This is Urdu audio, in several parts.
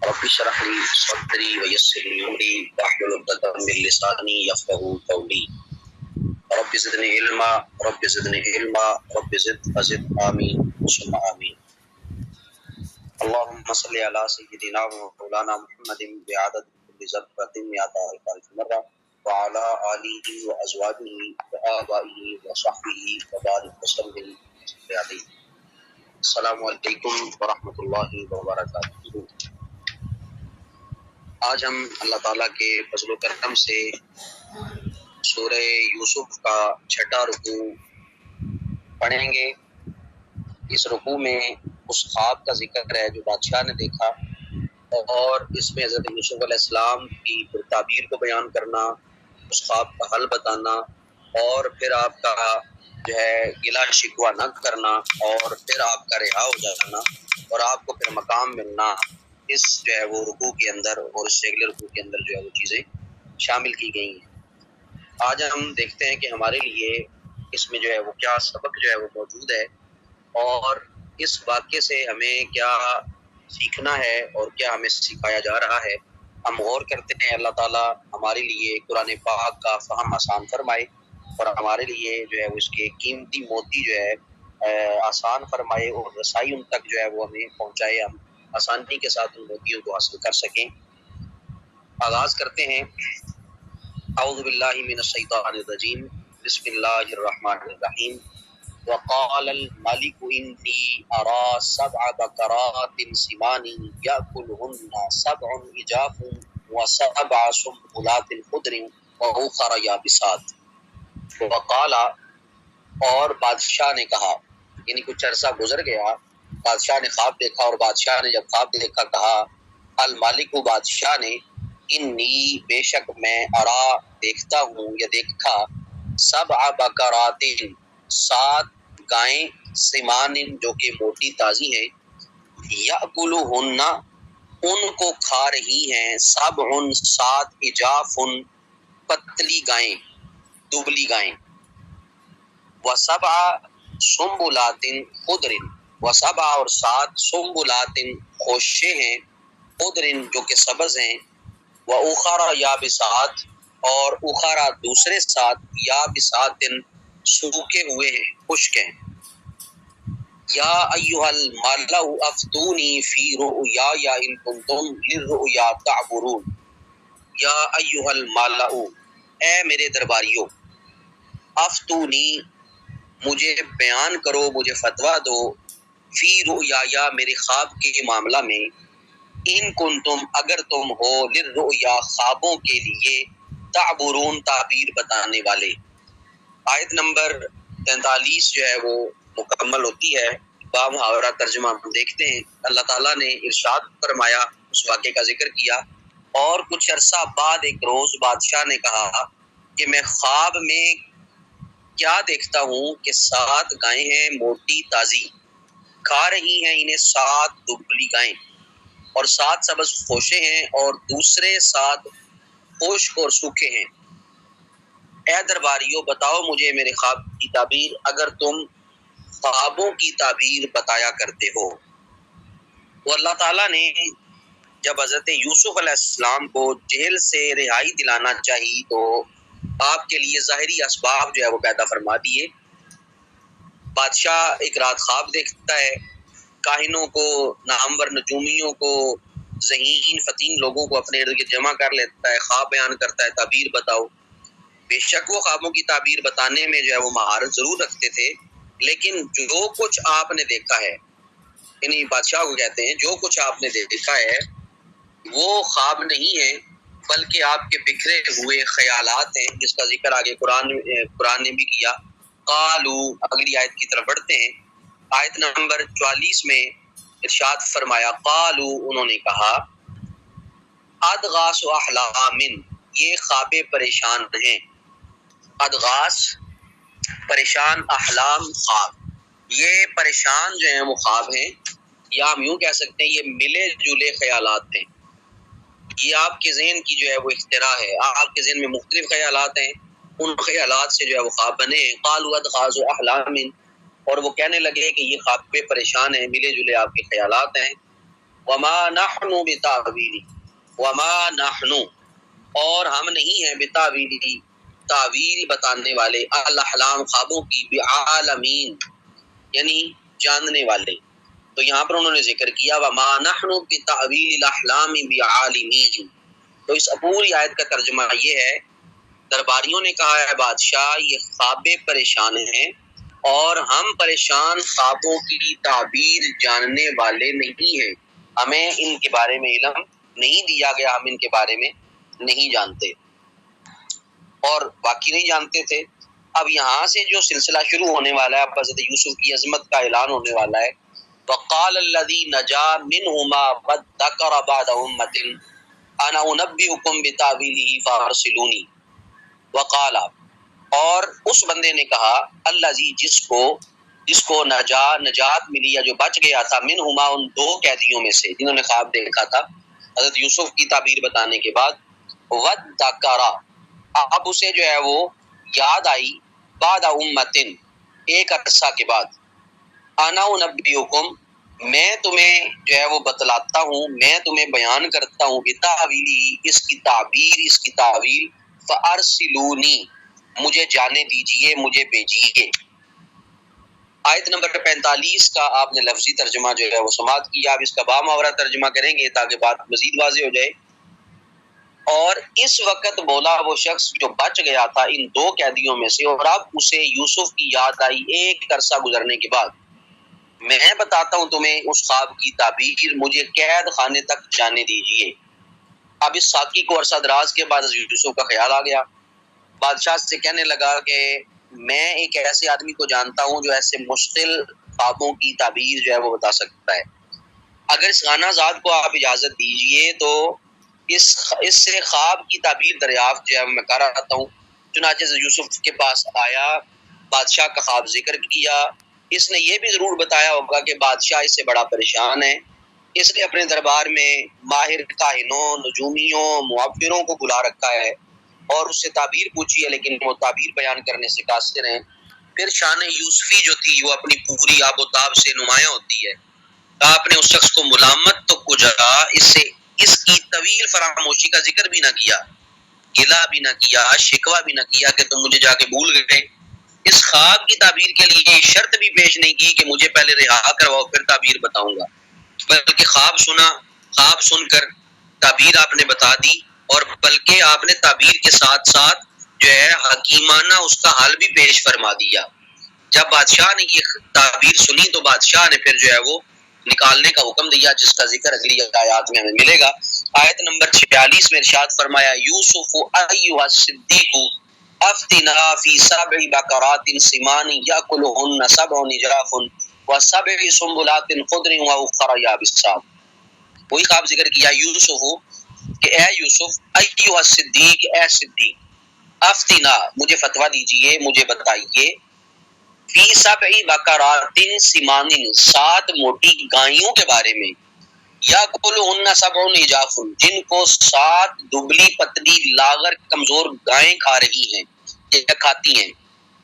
رب اشرح لي صدري ويسر لي امري واحلل عقدة من لساني يفقهوا قولي رب زدني علما رب زدني علما رب زد آمين ثم آمين. اللهم صل على سيدنا ومولانا محمد بعدد كل ذرة مئة ألف مرة وعلى آله وأزواجه وآبائه وصحبه وبارك وسلم عليه. السلام علیکم ورحمۃ اللہ وبرکاتہ. آج ہم اللہ تعالیٰ کے فضل و کرم سے سورہ یوسف کا چھٹا رکوع پڑھیں گے. اس رکوع میں اس خواب کا ذکر ہے جو بادشاہ نے دیکھا، اور اس میں حضرت یوسف علیہ السلام کی تعبیر کو بیان کرنا، اس خواب کا حل بتانا، اور پھر آپ کا جو ہے گلہ شکوہ نہ کرنا، اور پھر آپ کا رہا ہو جانا، اور آپ کو پھر مقام ملنا، اس جو ہے وہ رکوع کے اندر اور اس شیخل رکوع کے اندر جو ہے وہ چیزیں شامل کی گئی ہیں. آج ہم دیکھتے ہیں کہ ہمارے لیے اس میں جو ہے وہ کیا سبق جو ہے وہ موجود ہے، اور اس واقعے سے ہمیں کیا سیکھنا ہے اور کیا ہمیں سکھایا جا رہا ہے. ہم غور کرتے ہیں. اللہ تعالیٰ ہمارے لیے قرآن پاک کا فہم آسان فرمائے، اور ہمارے لیے جو ہے وہ اس کے قیمتی موتی جو ہے آسان فرمائے، اور رسائی ان تک جو ہے وہ ہمیں پہنچائے، ہم آسانی کے ساتھ ان موتیوں کو حاصل کر سکیں. آغاز کرتے ہیں. اعوذ باللہ من الشیطان الرجیم، بسم اللہ الرحمن الرحیم. وقال الملك إني أرى 7 بقرات سمان يأكلهن 7 عجاف و7 سنبلات خضر وأخر يابسات. وقال، اور بادشاہ نے کہا، یعنی کچھ عرصہ گزر گیا، بادشاہ نے خواب دیکھا، اور بادشاہ نے جب خواب دیکھا کہا المالک، بادشاہ نے، انی بے شک میں، ارا دیکھتا ہوں یا دیکھا، 7 بقرات 7 گائیں، سمان جو کہ موٹی تازی ہیں، یأکلہن ان کو کھا رہی ہیں، 7 7 عجاف پتلی گائیں، دبلی گائیں، و7 سنبلات خضر، و7 اور 7 سنبلات خوشے ہیں، خضر جو کہ سبز ہیں، و اخرى یابسات اور اخرى دوسرے 7 یابسات سوکھے ہوئے ہیں، خشک ہیں. یا ایھا الملأ افتونی فی رؤیای ان کنتم للرؤیا تعبرون. یا ایھا الملأ، اے میرے درباریوں، افتونی مجھے بیان کرو، مجھے فتویٰ دو، فی رؤیا میرے خواب کے معاملہ میں، ان کنتم اگر تم ہو، للرؤیا خوابوں کے لیے، تعبرون تعبیر بتانے والے. آیت نمبر 43 جو ہے وہ مکمل ہوتی ہے. با محاورہ ترجمہ ہم دیکھتے ہیں. اللہ تعالیٰ نے ارشاد فرمایا، اس واقعے کا ذکر کیا، اور کچھ عرصہ بعد ایک روز بادشاہ نے کہا کہ میں خواب میں کیا دیکھتا ہوں کہ 7 گائیں ہیں موٹی تازی، کھا رہی ہیں انہیں 7 دبلی گائیں، اور 7 سبز خوشے ہیں، اور دوسرے 7 خشک اور سوکھے ہیں. اے درباریوں، بتاؤ مجھے میرے خواب کی تعبیر اگر تم خوابوں کی تعبیر بتایا کرتے ہو. وہ اللہ تعالیٰ نے جب حضرت یوسف علیہ السلام کو جیل سے رہائی دلانا چاہی تو آپ کے لیے ظاہری اسباب جو ہے وہ پیدا فرما دیے. بادشاہ ایک رات خواب دیکھتا ہے، کاہنوں کو، نامور نجومیوں کو، ذہین فتین لوگوں کو اپنے ارد گرد جمع کر لیتا ہے، خواب بیان کرتا ہے، تعبیر بتاؤ. بے شک وہ خوابوں کی تعبیر بتانے میں جو ہے وہ مہارت ضرور رکھتے تھے، لیکن جو کچھ آپ نے دیکھا ہے، یعنی بادشاہ کو کہتے ہیں جو کچھ آپ نے دیکھا ہے وہ خواب نہیں ہے، بلکہ آپ کے بکھرے ہوئے خیالات ہیں، جس کا ذکر آگے قرآن نے بھی کیا. قالو، اگلی آیت کی طرف بڑھتے ہیں. آیت نمبر 44 میں ارشاد فرمایا، قالو انہوں نے کہا، ادغاث احلام، یہ خواب پریشان ہیں. ادغاث پریشان، احلام خواب، یہ پریشان جو ہیں وہ خواب ہیں، یا ہم یوں کہہ سکتے ہیں یہ ملے جلے خیالات ہیں. یہ آپ کے ذہن کی جو ہے وہ اختراع ہے، آپ کے ذہن میں مختلف خیالات ہیں، ان خیالات سے جو ہے وہ خواب بنے ہیں. قالوا ادغاث احلام، اور وہ کہنے لگے کہ یہ خواب پہ پریشان ہیں، ملے جلے آپ کے خیالات ہیں. وما نحن بتاویل، وما نحن اور ہم نہیں ہیں بتاویل تعویل بتانے والے، الاحلام خوابوں کی، بعالمین یعنی جاننے والے۔ تو یہاں پر انہوں نے ذکر کیا وما نحن بتاویل الاحلام بعالمین۔ تو اس پوری آیت کا ترجمہ یہ ہے، درباریوں نے کہا ہے بادشاہ یہ خواب پریشان ہیں اور ہم پریشان خوابوں کی تعبیر جاننے والے نہیں ہیں، ہمیں ان کے بارے میں علم نہیں دیا گیا، ہم ان کے بارے میں نہیں جانتے، اور باقی نہیں جانتے تھے۔ اب یہاں سے جو سلسلہ شروع ہونے والا ہے، اب حضرت یوسف کی عظمت کا اعلان ہونے والا ہے۔ وقال الذی نجا منہما وادکر بعد امۃ انا انبئکم بتاویلہ فارسلونی۔ وقال اور اس بندے نے کہا، الذی جس کو نجات ملی یا جو بچ گیا تھا، منہما ان دو قیدیوں میں سے جنہوں نے خواب دیکھا تھا حضرت یوسف کی تعبیر بتانے کے بعد، وذکر اب اسے جو ہے وہ یاد آئی، بعد امتن ایک عرصہ کے بعد، انا انبئکم میں تمہیں جو ہے وہ بتلاتا ہوں، میں تمہیں بیان کرتا ہوں، بتاویلی اس کی تعبیر، اس کی تعویل، فارسلونی مجھے جانے دیجئے، مجھے بھیجیے۔ آیت نمبر 45 کا آپ نے لفظی ترجمہ جو ہے وہ سماعت کیا، آپ اس کا بامحاورہ ترجمہ کریں گے تاکہ بات مزید واضح ہو جائے۔ اور اس وقت بولا وہ شخص جو بچ گیا تھا ان دو قیدیوں میں سے، اور اب اسے یوسف کی یاد آئی ایک عرصہ گزرنے کے بعد، میں بتاتا ہوں تمہیں اس خواب کی تعبیر، مجھے قید خانے تک جانے دیجیے۔ اب اس ساقی کو عرصہ دراز کے بعد یوسف کا خیال آ گیا، بادشاہ سے کہنے لگا کہ میں ایک ایسے آدمی کو جانتا ہوں جو ایسے مشکل خوابوں کی تعبیر جو ہے وہ بتا سکتا ہے، اگر اس خانہ زاد کو آپ اجازت دیجئے تو اس سے خواب کی تعبیر دریافت جو ہے میں کر آتا ہوں۔ چنانچہ یوسف کے پاس آیا، بادشاہ کا خواب ذکر کیا، اس نے یہ بھی ضرور بتایا ہوگا کہ بادشاہ اس سے بڑا پریشان ہے، اس نے اپنے دربار میں ماہر کاہنوں، نجومیوں، معبروں کو بلا رکھا ہے اور اس سے تعبیر پوچھی ہے، لیکن وہ تعبیر بیان کرنے سے قاصر ہیں۔ پھر شان یوسفی جو تھی وہ اپنی پوری آب و تاب سے نمایاں ہوتی ہے۔ آپ نے اس شخص کو ملامت تو کجا، اس کی طویل فراموشی کا ذکر بھی نہ کیا، گلہ بھی نہ کیا، شکوہ بھی نہ کیا کہ تم مجھے جا کے بھول گئے۔ اس خواب کی تعبیر کے لیے شرط بھی پیش نہیں کی کہ مجھے پہلے رہا کرواؤ پھر تعبیر بتاؤں گا، بلکہ خواب سن کر تعبیر آپ نے بتا دی، اور بلکہ آپ نے تعبیر کے ساتھ ساتھ جو ہے حکیمانہ اس کا حل بھی پیش فرما دیا۔ جب بادشاہ نے یہ تعبیر سنی تو بادشاہ نے پھر جو ہے وہ نکالنے کا حکم دیا، جس کا ذکر اگلی آیات میں ہمیں ملے گا۔ آیت نمبر 46 میں ارشاد فرمایا، یوسف ایھا الصدیق افتنا فی 7 بقرات سمان یاکلہن 7 عجاف و7 سنبلات خضر واخر یابسات۔ وہی خواب ذکر کیا یوسف کہ اے یوسف، ایھا الصدیق اے صدیق، افتنا مجھے فتویٰ دیجئے، مجھے بتائیے، فی 7 بقرات سمان 7 موٹی گایوں کے بارے میں، یاکلہن 7 عجاف جن کو 7 دبلی پتلی لاغر کمزور گائیں کھا رہی ہیں یا کھاتی ہیں،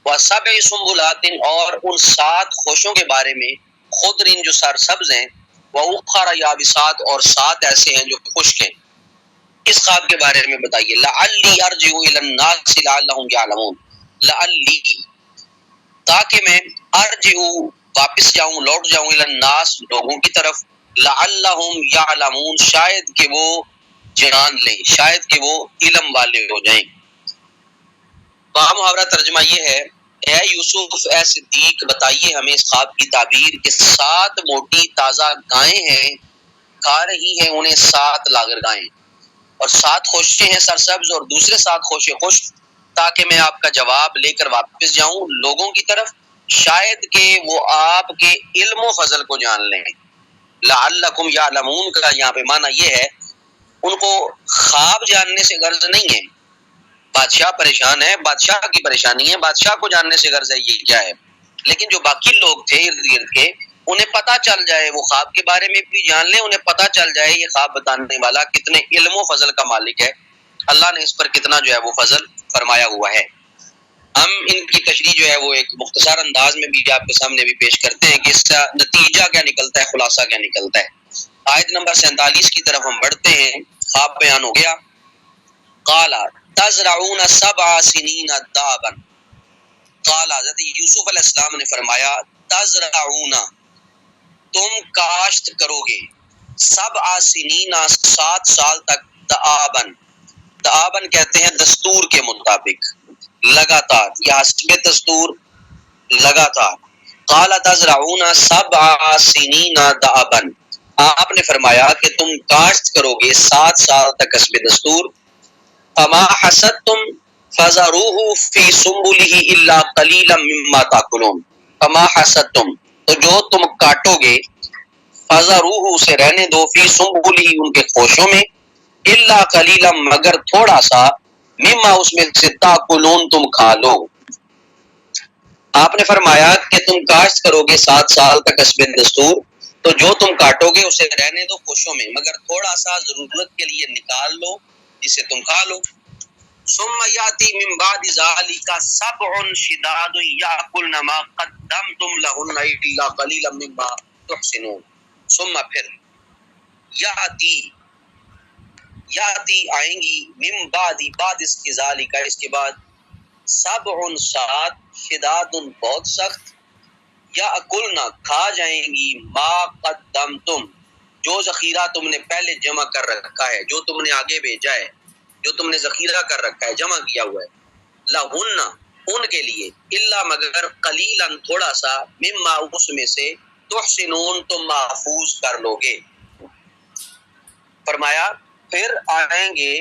و7 سنبلات اور ان 7 خوشوں کے بارے میں، خضر جو سرسبز ہیں، واخر یابسات اور 7 ایسے ہیں جو خشک ہیں۔ اس خواب کے بارے میں بتائیے۔ لعلی ارجع الی الناس لعلہم یعلمون، لعلی تاکہ میں ارجع واپس جاؤں، لوٹ جاؤں، الی الناس لوگوں کی طرف، لعلہم یعلمون شاید کہ وہ جان لیں، شاید کہ وہ علم والے ہو جائیں۔ محاورہ ترجمہ یہ ہے، اے یوسف اے صدیق بتائیے ہمیں اس خواب کی تعبیر کہ 7 موٹی تازہ گائیں ہیں، کھا رہی ہیں انہیں 7 لاغر گائیں، اور 7 خوشے ہیں سرسبز اور دوسرے 7 خوشے خشک، تاکہ میں آپ کا جواب لے کر واپس جاؤں لوگوں کی طرف، شاید کہ وہ آپ کے علم و فضل کو جان لیں۔ لعلکم یعلمون کا یہاں پہ معنی یہ ہے ان کو خواب جاننے سے غرض نہیں ہے، بادشاہ پریشان ہے، بادشاہ کی پریشانی ہے، بادشاہ کو جاننے سے غرض ہے یہ کیا ہے، لیکن جو باقی لوگ تھے ارد گرد کے انہیں پتہ چل جائے، وہ خواب کے بارے میں بھی جان لیں، انہیں پتہ چل جائے یہ خواب بتانے والا کتنے علم و فضل کا مالک ہے، اللہ نے اس پر کتنا جو ہے وہ فضل فرمایا ہوا ہے۔ ہم ان کی تشریح جو ہے وہ ایک مختصر انداز میں بھی آپ کے سامنے بھی پیش کرتے ہیں کہ اس کا نتیجہ کیا نکلتا ہے، خلاصہ کیا نکلتا ہے۔ آیت نمبر 47 کی طرف ہم بڑھتے ہیں. خواب بیان ہو گیا. قال تزرعون 7 سنین دابا. قال حضرت یوسف علیہ السلام نے فرمایا تزرعون تم کاشت کرو گے 7 سنین 7 سال تک دابن. دابن کہتے ہیں دستور کے مطابق لگاتار یا حسب دستور لگاتار. قال تزرعون 7 سنین دابن. آپ نے فرمایا کہ تم کاشت کرو گے 7 سال تک حسب دستور. فما حصدتم فذروه في سنبله الا قليلا مما تاكلون. فما حصدتم تو جو تم کاٹو گے فذروه اسے رہنے دو فی سنبله ان کے خوشوں میں الا قلیلا مگر تھوڑا سا مما اس میں سے تاکلون تم کھا لو. آپ نے فرمایا کہ تم کاشت کرو گے 7 سال تک حسب دستور تو جو تم کاٹو گے اسے رہنے دو خوشوں میں مگر تھوڑا سا ضرورت کے لیے نکال لو جسے تم کھا لو. ثم یاتی من بعد ذلك 7 شداد یاکلن ما قدمتم لهن الا قلیلا مما تحسنون. ثم پھر یاتی آئیں گی من بعد اس کی ذالک اس کے بعد 7 7 شداد بہت سخت یاکلن کھا جائیں گی ما قدمتم جو ذخیرہ تم نے پہلے جمع کر رکھا ہے جو تم نے آگے بھیجا ہے جو تم نے ذخیرہ کر رکھا ہے جمع کیا ہوا ہے لہن ان کے لیے الا مگر قلیلا تھوڑا سا مما اس میں سے تحسنون تم محفوظ کر لو گے. فرمایا پھر آئیں گے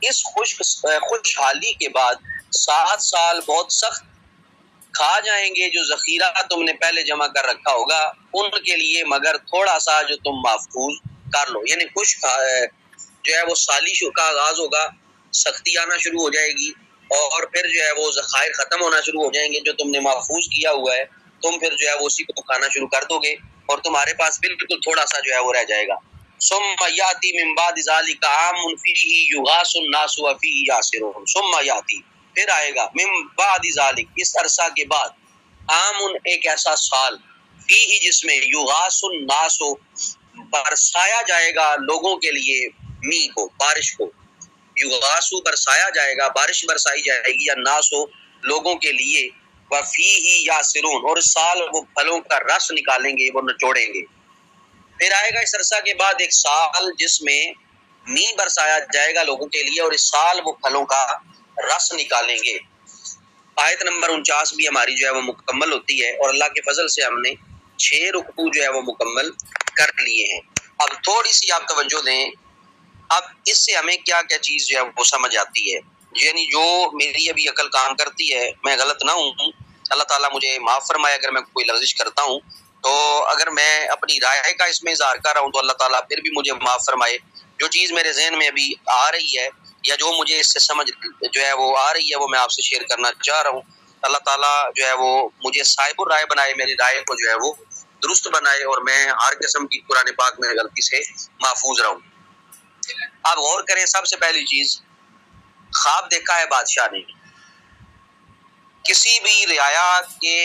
اس خوشحالی کے بعد 7 سال بہت سخت کھا جائیں گے جو ذخیرہ تم نے پہلے جمع کر رکھا ہوگا ان کے لیے مگر تھوڑا سا جو تم محفوظ کر لو. یعنی جو ہے وہ سالی کا آغاز ہوگا سختی آنا شروع ہو جائے گی اور پھر جو ہے وہ ذخائر ختم ہونا شروع ہو جائیں گے جو تم نے محفوظ کیا ہوا ہے تم پھر جو ہے وہ اسی کو کھانا شروع کر دو گے اور تمہارے پاس بالکل تھوڑا سا جو ہے وہ رہ جائے گا. ثم یاتی من بعد ذلک عام فیہ یغاث الناس وفیہ یعصرون. ثم یاتی پھر آئے گا من بعد ذلک اس عرصہ کے بعد عام ایک ایسا سال فیہ جس میں یغاث الناس برسایا جائے گا لوگوں کے لیے می کو بارش کو یغاسو برسایا جائے گا بارش برسائی جائے گی یا ناسو لوگوں کے لیے وفیہ یاسرون اور اس سال وہ پھلوں کا رس نکالیں گے وہ نچوڑیں گے. پھر آئے گا اس عرصہ کے بعد ایک سال جس میں می برسایا جائے گا لوگوں کے لیے اور اس سال وہ پھلوں کا رس نکالیں گے. آیت نمبر 49 بھی ہماری جو ہے وہ مکمل ہوتی ہے اور اللہ کے فضل سے ہم نے 6 رکوع جو ہے وہ مکمل کر لیے ہیں. اب تھوڑی سی آپ توجہ دیں اب اس سے ہمیں کیا کیا چیز جو ہے وہ سمجھ آتی ہے. یعنی جو میری ابھی عقل کام کرتی ہے میں غلط نہ ہوں اللہ تعالیٰ مجھے معاف فرمائے اگر میں کوئی لغزش کرتا ہوں تو اگر میں اپنی رائے کا اس میں اظہار کر رہا ہوں تو اللہ تعالیٰ پھر بھی مجھے معاف فرمائے. جو چیز میرے ذہن میں ابھی آ رہی ہے یا جو مجھے اس سے سمجھ جو ہے وہ آ رہی ہے وہ میں آپ سے شیئر کرنا چاہ رہا ہوں. اللہ تعالیٰ جو ہے وہ مجھے صاحب الرائے بنائے میری رائے کو جو ہے وہ درست بنائے اور میں ہر قسم کی قرآن پاک میں غلطی سے محفوظ رہوں. اب غور کریں سب سے پہلی چیز خواب دیکھا ہے بادشاہ نے. کسی بھی رعایا کے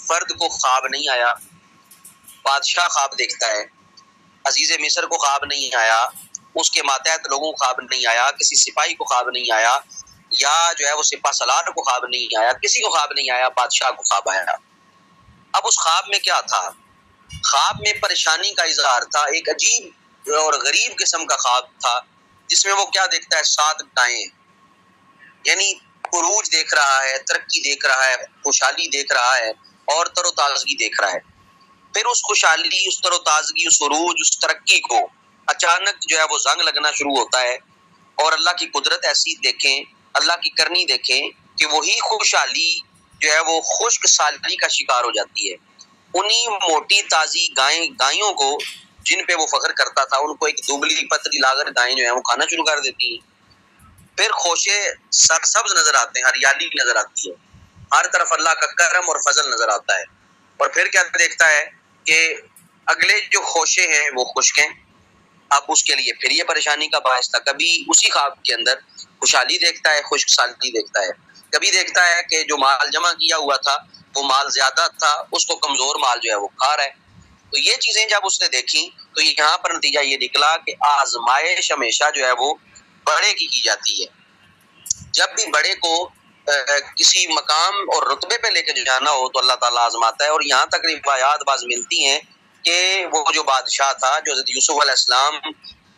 فرد کو خواب نہیں آیا. بادشاہ خواب دیکھتا ہے. عزیز مصر کو خواب نہیں آیا اس کے ماتحت لوگوں کو خواب نہیں آیا کسی سپاہی کو خواب نہیں آیا یا جو ہے وہ سپاہ سالار کو خواب نہیں آیا کسی کو خواب نہیں آیا بادشاہ کو خواب آیا. اب اس خواب میں کیا تھا؟ خواب میں پریشانی کا اظہار تھا. ایک عجیب اور غریب قسم کا خواب تھا جس میں وہ کیا دیکھتا ہے 7 گائیں یعنی عروج دیکھ رہا ہے ترقی دیکھ رہا ہے خوشحالی دیکھ رہا ہے اور تر و تازگی دیکھ رہا ہے. پھر اس خوشحالی اس تر و تازگی اس عروج اس ترقی کو اچانک جو ہے وہ زنگ لگنا شروع ہوتا ہے اور اللہ کی قدرت ایسی دیکھیں اللہ کی کرنی دیکھیں کہ وہی خوشحالی جو ہے وہ خشک سالی کا شکار ہو جاتی ہے. انہی موٹی تازی گائیوں کو جن پہ وہ فخر کرتا تھا ان کو ایک دبلی پتلی لاغر گائیں جو ہیں وہ کھانا شروع کر دیتی ہیں. پھر خوشے سرسبز نظر آتے ہیں ہریالی نظر آتی ہے ہر طرف اللہ کا کرم اور فضل نظر آتا ہے. اور پھر کیا دیکھتا ہے کہ اگلے جو خوشے ہیں وہ خشک ہیں. اب اس کے لیے پھر یہ پریشانی کا باعث تھا. کبھی اسی خواب کے اندر خوشحالی دیکھتا ہے خشک سالی دیکھتا ہے کبھی دیکھتا ہے کہ جو مال جمع کیا ہوا تھا وہ مال زیادہ تھا اس کو کمزور مال جو ہے وہ کھا رہا ہے. تو یہ چیزیں جب اس نے دیکھی تو یہاں پر نتیجہ یہ نکلا کہ آزمائش ہمیشہ جو ہے وہ بڑے کی جاتی ہے. جب بھی بڑے کو کسی مقام اور رتبے پہ لے کے جانا ہو تو اللہ تعالیٰ آزماتا ہے. اور یہاں تک روایات بعض ملتی ہیں کہ وہ جو بادشاہ تھا جو حضرت یوسف علیہ السلام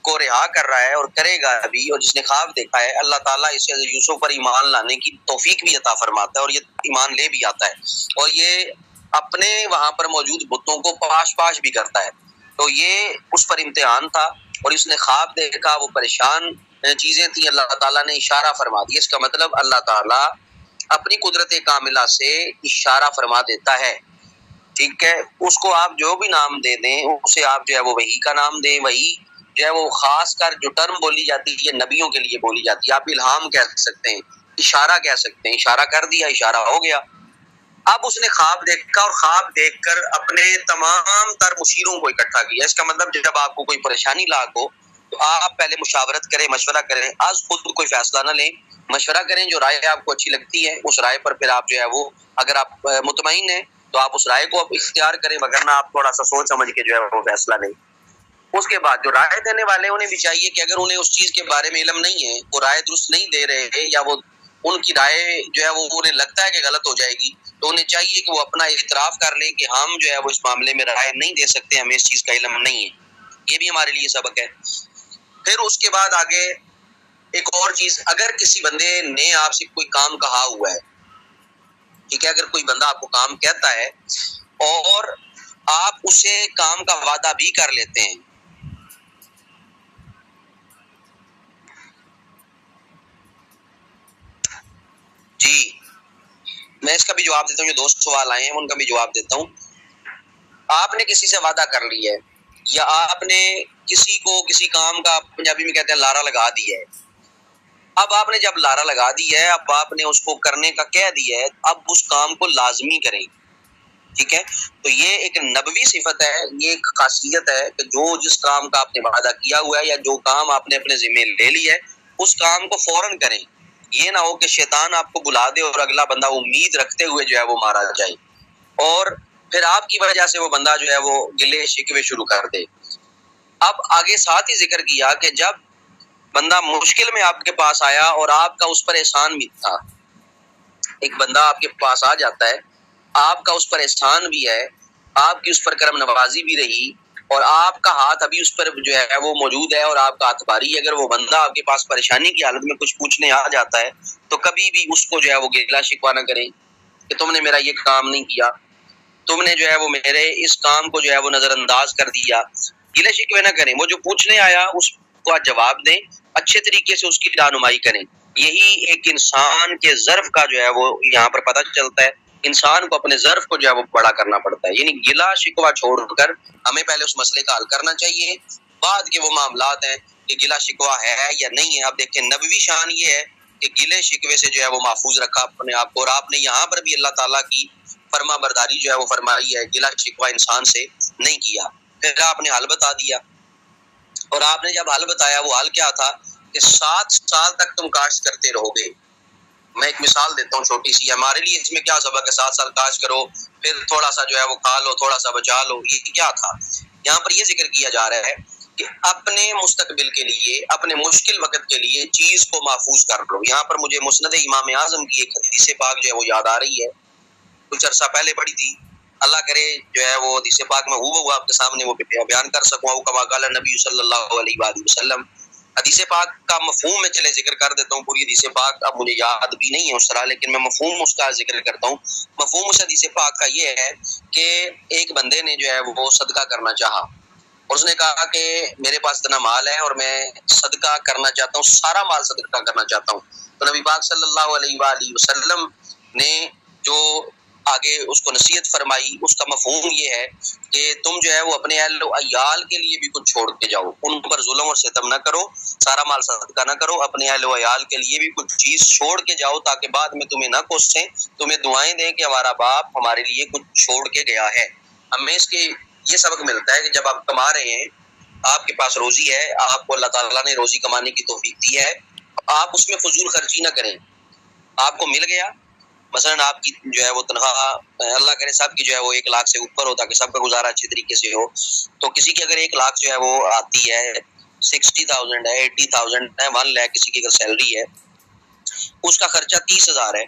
کو رہا کر رہا ہے اور کرے گا ابھی، اور جس نے خواب دیکھا ہے، اللہ تعالیٰ اسے حضرت یوسف پر ایمان لانے کی توفیق بھی عطا فرماتا ہے اور یہ ایمان لے بھی آتا ہے اور یہ اپنے وہاں پر موجود بتوں کو پاش بھی کرتا ہے. تو یہ اس پر امتحان تھا اور اس نے خواب دیکھا، وہ پریشان چیزیں تھیں، اللہ تعالیٰ نے اشارہ فرما دیا. اس کا مطلب اللہ تعالیٰ اپنی قدرت کاملہ سے اشارہ فرما دیتا ہے. ٹھیک ہے، اس کو آپ جو بھی نام دے دیں، اسے آپ جو ہے وہ وحی کا نام دیں. وحی جو ہے وہ خاص کر جو ٹرم بولی جاتی ہے یہ نبیوں کے لیے بولی جاتی ہے. آپ الہام کہہ سکتے ہیں، اشارہ کہہ سکتے ہیں، اشارہ کر دیا، اشارہ ہو گیا. اب اس نے خواب دیکھا اور خواب دیکھ کر اپنے تمام تر مشیروں کو اکٹھا کیا. اس کا مطلب جب آپ کو کوئی پریشانی لاحق ہو تو آپ پہلے مشاورت کریں، مشورہ کریں، آج خود کوئی فیصلہ نہ لیں، مشورہ کریں. جو رائے آپ کو اچھی لگتی ہے اس رائے پر پھر آپ جو ہے وہ، اگر آپ مطمئن ہیں تو آپ اس رائے کو اختیار کریں، وگرنہ آپ تھوڑا سا سوچ سمجھ کے جو ہے وہ فیصلہ لیں. اس کے بعد جو رائے دینے والے انہیں بھی چاہیے کہ اگر انہیں اس چیز کے بارے میں علم نہیں ہے، وہ رائے درست نہیں دے رہے ہیں، یا وہ ان کی رائے جو ہے وہ انہیں لگتا ہے کہ غلط ہو جائے گی، تو انہیں چاہیے کہ وہ اپنا اعتراف کر لیں کہ ہم جو ہے وہ اس معاملے میں رائے نہیں دے سکتے، ہمیں اس چیز کا علم نہیں ہے. یہ بھی ہمارے لیے سبق ہے. پھر اس کے بعد آگے ایک اور چیز، اگر کسی بندے نے آپ سے کوئی کام کہا ہوا ہے، ٹھیک ہے، اگر کوئی بندہ آپ کو کام کہتا ہے اور آپ اسے کام کا وعدہ بھی کر لیتے ہیں، جی میں اس کا بھی جواب دیتا ہوں. جو دوست سوال آئے ہیں ان کا بھی جواب دیتا ہوں. آپ نے کسی سے وعدہ کر لیا ہے یا آپ نے کسی کو کسی کام کا، پنجابی میں کہتے ہیں لارا لگا دیا ہے. اب آپ نے جب لارا لگا دی ہے، اب آپ نے اس کو کرنے کا کہہ دیا ہے، اب اس کام کو لازمی کریں. ٹھیک ہے، تو یہ ایک نبوی صفت ہے، یہ ایک خاصیت ہے کہ جو جس کام کا آپ نے وعدہ کیا ہوا ہے یا جو کام آپ نے اپنے ذمہ لے لی ہے اس کام کو فوراً کریں. یہ نہ ہو کہ شیطان آپ کو بلا دے اور اگلا بندہ امید رکھتے ہوئے جو ہے وہ مارا جائے اور پھر آپ کی وجہ سے وہ بندہ جو ہے وہ گلے شکوے شروع کر دے. اب آگے ساتھ ہی ذکر کیا کہ جب بندہ مشکل میں آپ کے پاس آیا اور آپ کا اس پر احسان بھی تھا، ایک بندہ آپ کے پاس آ جاتا ہے، آپ کا اس پر احسان بھی ہے، آپ کی اس پر کرم نوازی بھی رہی اور آپ کا ہاتھ ابھی اس پر جو ہے وہ موجود ہے اور آپ کا ہاتھ بھاری ہے. اگر وہ بندہ آپ کے پاس پریشانی کی حالت میں کچھ پوچھنے آ جاتا ہے تو کبھی بھی اس کو جو ہے وہ گلا شکوہ نہ کریں کہ تم نے میرا یہ کام نہیں کیا، تم نے جو ہے وہ میرے اس کام کو جو ہے وہ نظر انداز کر دیا. گلے شکوے نہ کریں، وہ جو پوچھنے آیا اس کو جواب دیں، اچھے طریقے سے اس کی رہنمائی کریں. یہی ایک انسان کے ظرف کا جو ہے وہ یہاں پر پتہ چلتا ہے. انسان کو اپنے ظرف کو جو ہے وہ بڑا کرنا پڑتا ہے، یعنی گلا شکوہ چھوڑ کر ہمیں پہلے اس مسئلے کا حل کرنا چاہیے، بعد کے وہ معاملات ہیں کہ گلا شکوہ ہے یا نہیں ہے. آپ دیکھیں نبوی شان یہ ہے کہ گلے شکوے سے جو ہے وہ محفوظ رکھا اپنے آپ کو، اور آپ نے یہاں پر بھی اللہ تعالیٰ کی فرما برداری جو ہے وہ فرمائی ہے، گلا شکوہ انسان سے نہیں کیا. پھر آپ نے حل بتا دیا اور آپ نے جب حل بتایا، وہ حل کیا تھا کہ 7 سال تک تم کاشت کرتے رہو گے. میں ایک مثال دیتا ہوں چھوٹی سی، ہمارے لیے اس میں کیا سبق ہے؟ 7 سال کاشت کرو پھر تھوڑا سا جو ہے وہ کھا لو، تھوڑا سا بچا لو، یہ کیا تھا؟ یہاں پر یہ ذکر کیا جا رہا ہے کہ اپنے مستقبل کے لیے، اپنے مشکل وقت کے لیے چیز کو محفوظ کر لو. یہاں پر مجھے مسند امام اعظم کی ایک حدیث پاک جو ہے وہ یاد آ رہی ہے، کچھ عرصہ پہلے پڑھی تھی. اللہ کرے جو ہے وہ حدیث پاک میں ہوا آپ کے سامنے وہ بیان کر سکوں. کما قال نبی صلی اللہ علیہ وآلہ وسلم. حدیث پاک کا مفہوم میں چلے ذکر کر دیتا ہوں. پوری حدیث پاک اب مجھے یاد بھی نہیں ہے اس طرح، لیکن میں مفہوم اس کا ذکر کرتا ہوں. مفہوم اس حدیث پاک کا یہ ہے کہ ایک بندے نے جو ہے وہ صدقہ کرنا چاہا اور اس نے کہا کہ میرے پاس اتنا مال ہے اور میں صدقہ کرنا چاہتا ہوں، سارا مال صدقہ کرنا چاہتا ہوں. تو نبی پاک صلی اللہ علیہ وآلہ وسلم نے جو آگے اس کو نصیحت فرمائی، اس کا مفہوم یہ ہے کہ تم جو ہے وہ اپنے اہل و عیال کے لیے بھی کچھ چھوڑ کے جاؤ، ان پر ظلم اور ستم نہ کرو، سارا مال صدقہ نہ کرو، اپنے اہل و عیال کے لیے بھی کچھ چیز چھوڑ کے جاؤ تاکہ بعد میں تمہیں نہ کوسیں، تمہیں دعائیں دیں کہ ہمارا باپ ہمارے لیے کچھ چھوڑ کے گیا ہے. ہمیں اس کے یہ سبق ملتا ہے کہ جب آپ کما رہے ہیں، آپ کے پاس روزی ہے، آپ کو اللہ تعالیٰ نے روزی کمانے کی توفیق دی ہے، آپ اس میں فضول خرچی نہ کریں. آپ کو مل گیا مثلاً آپ کی جو ہے وہ تنخواہ اللہ کرے سب کی جو ہے وہ 1 لاکھ سے اوپر ہو تاکہ سب کا گزارا اچھی طریقے سے ہو، تو کسی کی اگر 1 لاکھ جو ہے وہ آتی ہے، 60,000 ہے، 80,000 ہے، 1 لاکھ کسی کی اگر سیلری ہے، اس کا خرچہ 30,000 ہے،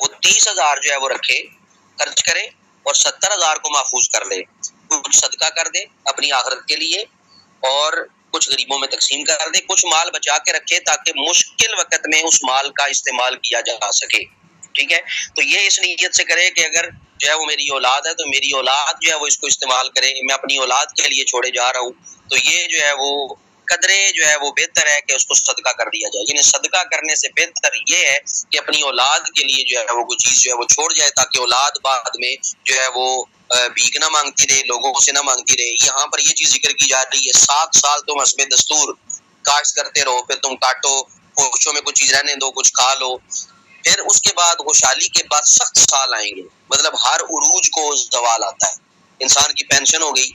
وہ 30,000 جو ہے وہ رکھے، خرچ کرے اور 70,000 کو محفوظ کر لے، کچھ صدقہ کر دے اپنی آخرت کے لیے اور کچھ غریبوں میں تقسیم کر دے، کچھ مال بچا کے رکھے تاکہ مشکل وقت میں اس مال کا استعمال کیا جا سکے. ٹھیک ہے، تو یہ اس نیت سے کرے کہ اگر جو ہے وہ میری اولاد ہے تو میری اولاد جو ہے وہ اس کو استعمال کرے، میں اپنی اولاد کے لیے چھوڑے جا رہا ہوں، تو یہ جو ہے وہ قدرے جو ہے وہ بہتر ہے کہ اس کو صدقہ کر دیا جائے. یعنی صدقہ کرنے سے بہتر یہ ہے کہ اپنی اولاد کے لیے جو ہے وہ کوئی چیز جو ہے وہ چھوڑ جائے تاکہ اولاد بعد میں جو ہے وہ بھیک نہ مانگتی رہے، لوگوں سے نہ مانگتی رہے. یہاں پر یہ چیز ذکر کی جا رہی ہے 7 سال تم حسب دستور کاشت کرتے رہو، پھر تم کاٹو، کوشوں میں کچھ چیز رہنے دو، کچھ کھا لو، پھر اس کے بعد خوشحالی کے بعد سخت سال آئیں گے. مطلب ہر عروج کو زوال آتا ہے. انسان کی پینشن ہو گئی،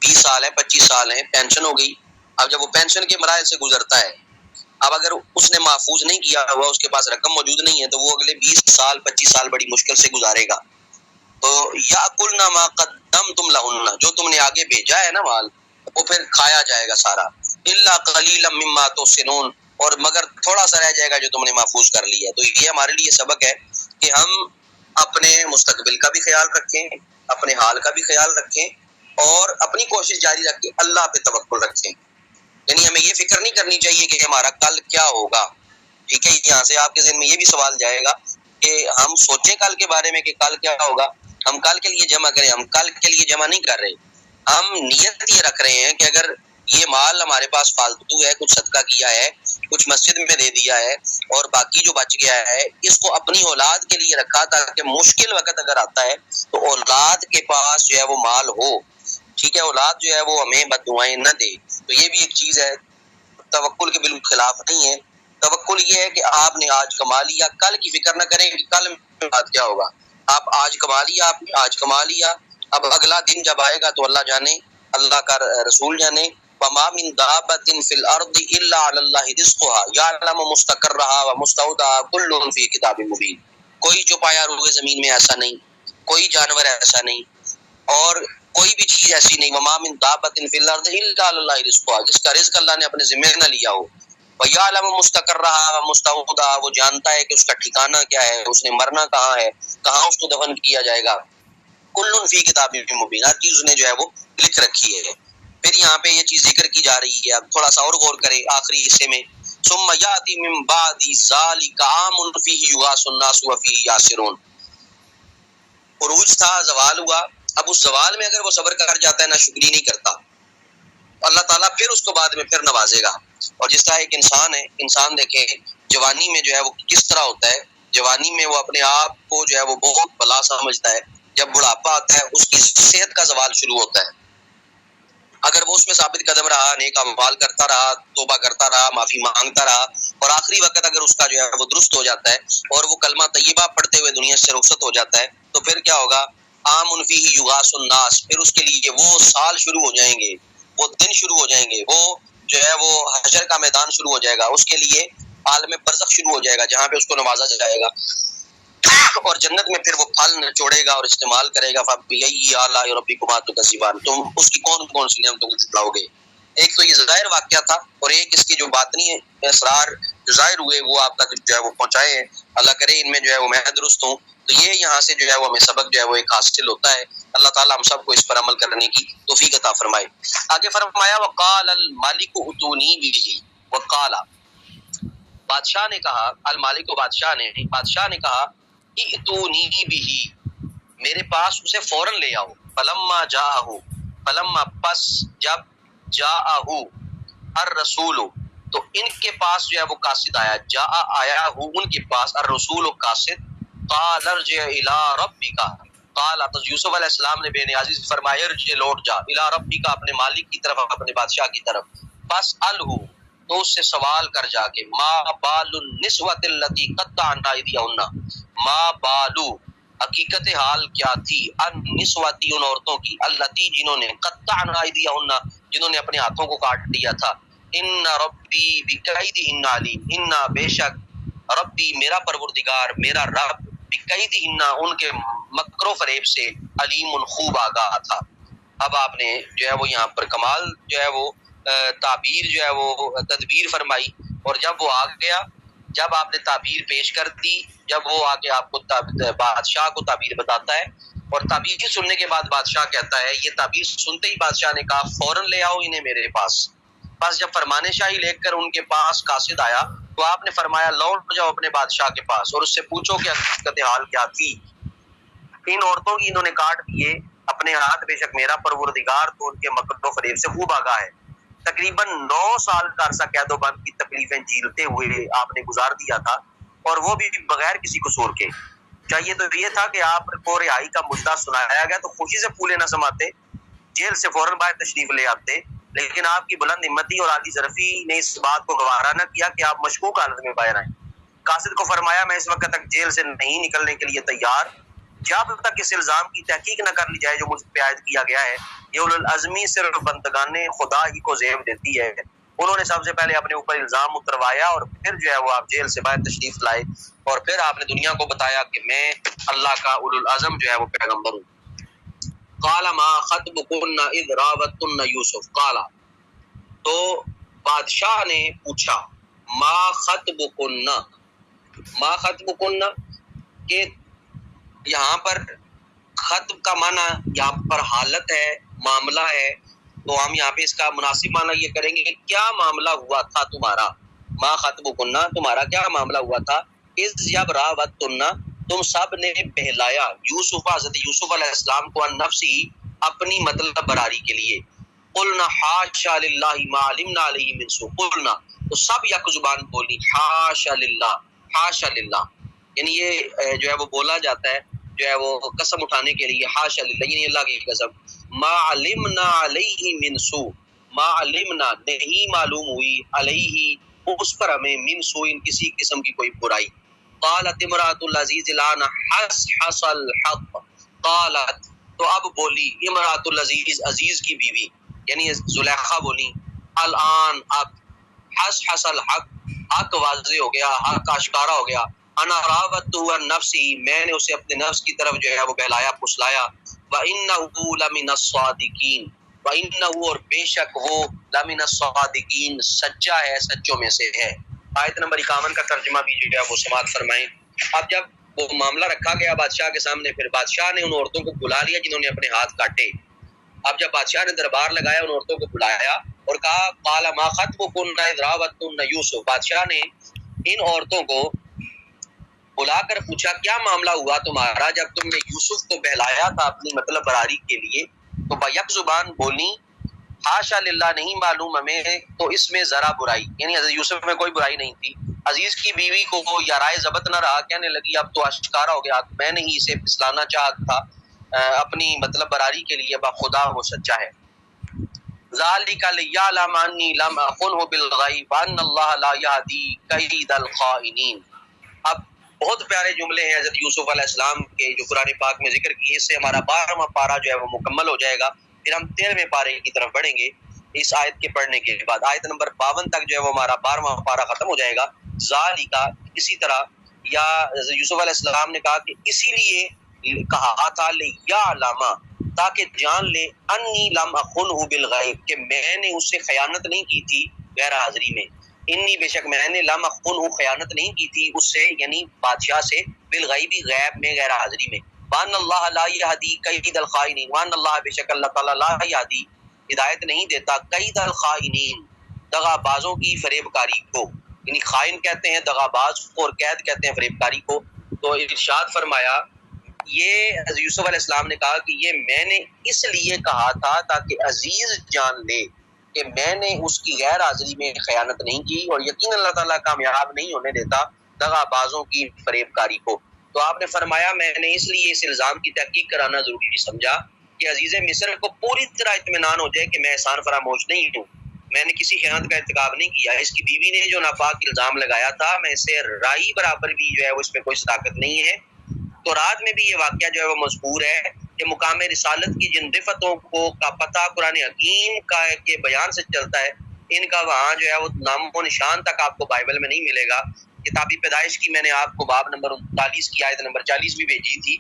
20 سال ہے، 25 سال ہے، پینشن ہو گئی. اب جب وہ پینشن کے مراحل سے گزرتا ہے، اب اگر اس نے محفوظ نہیں کیا ہوا، اس کے پاس رقم موجود نہیں ہے، تو وہ اگلے 20 سال 25 سال بڑی مشکل سے گزارے گا. تو یا کلنا ما قدمتم لہن، جو تم نے آگے بھیجا ہے نا مال، وہ پھر کھایا جائے گا سارا. الا قلیلا مما تحسنون، اور مگر تھوڑا سا رہ جائے گا جو تم نے محفوظ کر لیا ہے. تو یہ ہمارے لیے سبق ہے کہ ہم اپنے مستقبل کا بھی خیال رکھیں، اپنے حال کا بھی خیال رکھیں اور اپنی کوشش جاری رکھیں، اللہ پہ توکل رکھیں. یعنی ہمیں یہ فکر نہیں کرنی چاہیے کہ ہمارا کل کیا ہوگا. ٹھیک ہے، یہاں سے آپ کے ذہن میں یہ بھی سوال جائے گا کہ ہم سوچیں کل کے بارے میں کہ کل کیا ہوگا. ہم کل کے لیے جمع کریں، ہم کل کے لیے جمع نہیں کر رہے، ہم نیت یہ رکھ رہے ہیں کہ اگر یہ مال ہمارے پاس فالتو ہے، کچھ صدقہ کیا ہے، کچھ مسجد میں دے دیا ہے اور باقی جو بچ گیا ہے اس کو اپنی اولاد کے لیے رکھا تاکہ مشکل وقت اگر آتا ہے تو اولاد کے پاس جو ہے وہ مال ہو. ٹھیک ہے، اولاد جو ہے وہ ہمیں بد دعائیں نہ دے. تو یہ بھی ایک چیز ہے، توکل کے بالکل خلاف نہیں ہے. توکل یہ ہے کہ آپ نے آج کما لیا، کل کی فکر نہ کریں کہ کل میرے ساتھ کیا ہوگا. آپ آج کما لیا، آپ نے آج کما لیا، اب اگلا دن جب آئے گا تو اللہ جانے، اللہ کا رسول جانے. وما من دابۃ فی الارض الا علی اللہ رزقها یعلم مستقرها ومستودعها کل فی کتاب مبین. کوئی چوپایا روئے زمین میں ایسا نہیں، کوئی جانور ایسا نہیں اور کوئی بھی چیز ایسی نہیں. وما من دابۃ فی الارض الا علی اللہ رزقها، جس کا رزق اللہ نے اپنے ذمہ نہ لیا ہو. وَيَعْلَمُ مُسْتَقَرَّهَا وَمُسْتَوْدَعَهَا، وہ جانتا ہے کہ اس کا ٹھکانہ کیا ہے، اس نے مرنا کہاں ہے، کہاں اس کو دفن کیا جائے گا. کل فی کتاب مبین، ہر چیز اس نے جو ہے وہ لکھ رکھی ہے. پھر یہاں پہ یہ چیز ذکر کی جا رہی ہے، اب تھوڑا سا اور غور کریں آخری حصے میں. ثم یاتی من بعد ذلک عام فیہ یغاث الناس وفیہ یعصرون. عروج تھا، زوال ہوا، اب اس زوال میں اگر وہ صبر کر جاتا ہے، نہ شکری نہیں کرتا، اللہ تعالیٰ پھر اس کو بعد میں پھر نوازے گا. اور جس طرح ایک انسان ہے، انسان دیکھیں جوانی میں جو ہے وہ کس طرح ہوتا ہے. جوانی میں وہ اپنے آپ کو جو ہے وہ بہت بلا سمجھتا ہے. جب بڑھاپا آتا ہے اس کی صحت کا زوال شروع ہوتا ہے. اگر وہ اس میں ثابت قدم رہا، نیک اعمال کرتا رہا، توبہ کرتا رہا، معافی مانگتا رہا اور آخری وقت اگر اس کا جو ہے وہ درست ہو جاتا ہے اور وہ کلمہ طیبہ پڑھتے ہوئے دنیا سے رخصت ہو جاتا ہے، تو پھر کیا ہوگا؟ عام فیہ یغاث الناس، پھر اس کے لیے وہ سال شروع ہو جائیں گے، وہ دن شروع ہو جائیں گے، وہ جو ہے وہ حشر کا میدان شروع ہو جائے گا، اس کے لیے عالم برزخ شروع ہو جائے گا جہاں پہ اس کو نوازا جائے گا اور جنت میں پھر وہ پھل نچوڑے گا اور استعمال کرے گا. فَبِأَيِّ آلَاءِ رَبِّكُمَا تُكَذِّبَانِ، تم اس کی کون کون سی نعمتوں کو جھٹلاؤ گے. ایک تو یہ ظاہر واقعہ تھا اور ایک اس کی جو باطنی اسرار جو ظاہر ہوئے وہ آپ تک جو ہے وہ پہنچائے ہیں. اللہ کرے ان میں جو ہے وہ میں درست ہوں. تو یہ یہاں سے جو ہے وہ ہمیں سبق جو ہے وہ ایک حاصل ہوتا ہے. اللہ تعالیٰ ہم سب کو اس پر عمل کرنے کی توفیق عطا فرمائے. آگے فرمایا وقال المالک اتونی بہ، وقال بادشاہ نے کہا، المالک و بادشاہ نے کہا ائتونی بہ، میرے پاس اسے فوراً لے آؤ. فلما جاءہ، فلما پس جب جاءہ الرسول، تو ان کے پاس جو ہے وہ قاصد آیا، جاء آیا ہو ان کے پاس، الرسول قاصد. قال ارجع الی ربک، قال حضرت یوسف علیہ السلام نے بے نیازی سے فرمایا ارجع، لوٹ جا، الی ربک، اپنے مالک کی طرف، اپنے بادشاہ کی طرف. فاسألہ، تو اس سے سوال کر جا کے، ما بال النسوۃ اللاتی قطعن ایدیہن، ما بالو، حقیقت حال کیا تھی، النسوۃ، ان عورتوں کی، اللاتی، جنہوں نے، قطعن ایدیہن، جنہوں نے اپنے ہاتھوں کو کاٹ دیا تھا. ان ربی بکیدہن علیم، ان بے شک ربی، میرا پروردگار، میرا رب، بِقَیدِہِنَّ ان کے مکر و فریب سے علیم خوب آگاہ تھا۔ اب آپ نے جو ہے وہ یہاں پر کمال جو ہے وہ تعبیر جو ہے وہ تدبیر فرمائی، اور جب وہ آ گیا، جب آپ نے تعبیر پیش کر دی، جب وہ آ کے آپ کو بادشاہ کو تعبیر بتاتا ہے، اور تعبیر سننے کے بعد بادشاہ کہتا ہے، یہ تعبیر سنتے ہی بادشاہ نے کہا فوراً لے آؤ انہیں میرے پاس۔ بس جب فرمان شاہی لے کر ان کے پاس قاصد آیا تو آپ نے فرمایا لوٹ جاؤ اپنے بادشاہ کے پاس اور اس سے پوچھو کہ حقیقت حال کیا تھی۔ ان عورتوں کی انہوں نے کاٹ دیے اپنے ہاتھ، بے شک میرا پروردگار تو ان کے مکر و فریب سے خوب آگاہ ہے۔ تقریباً 9 سال کا عرصہ قید و بند کی تکلیفیں جھیلتے ہوئے آپ نے گزار دیا تھا، اور وہ بھی بغیر کسی قصور کے۔ چاہیے تو یہ تھا کہ آپ کو رہائی کا مجدہ سنایا گیا تو خوشی سے پھولے نہ سماتے، جیل سے فوراً باہر تشریف لے آتے، لیکن آپ کی بلند ہمتی اور عالی ظرفی نے اس بات کو گوارا نہ کیا کہ آپ مشکوک حالت میں باہر آئیں۔ قاصد کو فرمایا میں اس وقت تک جیل سے نہیں نکلنے کے لیے تیار جب تک اس الزام کی تحقیق نہ کر لی جائے جو مجھ پہ عائد کیا گیا ہے۔ یہ اولوالعزمی صرف بندگان خدا ہی کو زیب دیتی ہے۔ انہوں نے سب سے پہلے اپنے اوپر الزام اتروایا اور پھر جو ہے وہ آپ جیل سے باہر تشریف لائے، اور پھر آپ نے دنیا کو بتایا کہ میں اللہ کا اولوالعزم جو ہے وہ پیغمبر ہوں۔ قال ما خطبکن اذ راوتن یوسف، قال تو بادشاہ نے پوچھا ما خطبکن، ما خطبکن کہ یہاں پر خطب کا معنی یہاں پر حالت ہے، معاملہ ہے، تو ہم یہاں پہ اس کا مناسب معنی یہ کریں گے کہ کیا معاملہ ہوا تھا تمہارا، ما خطبکن تمہارا کیا معاملہ ہوا تھا، اذ جب راوتن تم سب نے بہلایا یوسف حضرت یوسف علیہ السلام کو عن نفسی اپنی مطلب براری کے لیے، قلنا حاشا للہ ما علمنا علیہ من سوء، قلنا تو سب یک زبان بولی حاشا للہ، حاشا للہ، یعنی یہ جو ہے وہ بولا جاتا ہے جو ہے وہ قسم اٹھانے کے لیے، حاشا للہ یعنی اللہ کی قسم، ما علمنا علیہ من سوء، ما علمنا نہیں معلوم ہوئی علیہ اس پر ہمیں من سوء کسی قسم کی کوئی برائی۔ قالت امرأۃ العزیز الان حصحص الحق، قالت تو اب بولی امرأۃ العزیز عزیز کی بیوی یعنی زلیخا بولی الان اب حصحص الحق حق واضح ہو گیا، حق آشکارا ہو گیا، انا راودت عن نفسی میں نے اسے اپنے نفس کی طرف جو ہے وہ بہلایا پھسلایا، وانہ لمن الصادقین وانہ اور بے شک وہ لمن الصادقین سچا ہے، سچوں میں سے ہے۔ آیت نمبر 51 کا ترجمہ بھی جو ہے وہ سماعت فرمائیں۔ اب جب وہ معاملہ رکھا گیا بادشاہ کے سامنے، پھر بادشاہ نے ان عورتوں کو بلا لیا جنہوں نے اپنے ہاتھ کاٹے۔ اب جب بادشاہ نے دربار لگایا ان عورتوں کو بلایا اور کہا قال ما خطبکن اذ راوتن یوسف، بادشاہ نے ان عورتوں کو بلا کر پوچھا کیا معاملہ ہوا تمہارا جب تم نے یوسف کو بہلایا تھا اپنی مطلب براری کے لیے، تو بیک زبان بولی حاشا للہ نہیں معلوم ہمیں تو اس میں ذرا برائی، یعنی حضرت یوسف میں کوئی برائی نہیں تھی۔ عزیز کی بیوی کو وہ یا رائے ضبط نہ رہا، کہنے لگی اب تو اشکارا ہو گیا، میں نے ہی اسے پھسلانا چاہتا تھا اپنی مطلب براری کے لیے، بخدا وہ سچا ہے۔ ذالک لیعلم انی لم اخنہ بالغیب وان اللہ لا یہدی کید الخائنین۔ اب بہت پیارے جملے ہیں حضرت یوسف علیہ السلام کے جو قرآن پاک میں ذکر کیے، اس سے ہمارا 12واں پارہ جو ہے وہ مکمل ہو جائے گا، پھر ہم 13ویں پارے کی طرف بڑھیں گے اس آیت کے پڑھنے کے بعد۔ آیت نمبر 52 تک جو ہے وہ ہمارا 12واں پارہ ختم ہو جائے گا۔ ذالک اسی طرح، یا حضرت یوسف علیہ السلام نے کہا کہ اسی لیے کہا تھا لیعلم تاکہ جان لے انی لم اخنہ بالغیب کہ میں نے اس سے خیانت نہیں کی تھی غیر حاضری میں، انی بے شک میں نے لم اخنہ خیانت نہیں کی تھی اس سے یعنی بادشاہ سے، بالغیبی غیب میں غیر حاضری میں، وان اللہ لا یہدی کید الخائنین وان اللہ بے شک اللہ تعالیٰ لا یہدی ہدایت نہیں دیتا کید الخائنین دغا بازوں کی فریب کاری کو، یعنی خائن کہتے ہیں دغا باز کو اور قید کہتے ہیں فریب کاری کو۔ تو ارشاد فرمایا یہ حضرت یوسف علیہ السلام نے کہا کہ یہ میں نے اس لیے کہا تھا تاکہ عزیز جان لے کہ میں نے اس کی غیر حاضری میں خیانت نہیں کی، اور یقین اللہ تعالیٰ کامیاب نہیں ہونے دیتا دغا بازوں کی فریب کاری کو۔ تو آپ نے فرمایا میں نے اس لیے اس الزام کی تحقیق کرانا ضروری سمجھا کہ عزیز مصر کو پوری طرح اطمینان ہو جائے کہ میں احسان فراموش نہیں ہوں، میں نے کسی خیانت کا ارتکاب نہیں کیا۔ اس کی بیوی نے جو ناپاک الزام لگایا تھا میں اسے رائی برابر بھی جو ہے وہ اس میں کوئی صداقت نہیں ہے۔ تو رات میں بھی یہ واقعہ جو ہے وہ مذکور ہے کہ مقام رسالت کی جن رفتوں کو کا پتہ قرآن حکیم کا کے بیان سے چلتا ہے ان کا وہاں جو ہے وہ نام و نشان تک آپ کو بائبل میں نہیں ملے گا۔ کتاب پیدائش کی میں نے آپ کو باب نمبر 39 کی آیت نمبر 40 بھی بھیجی تھی،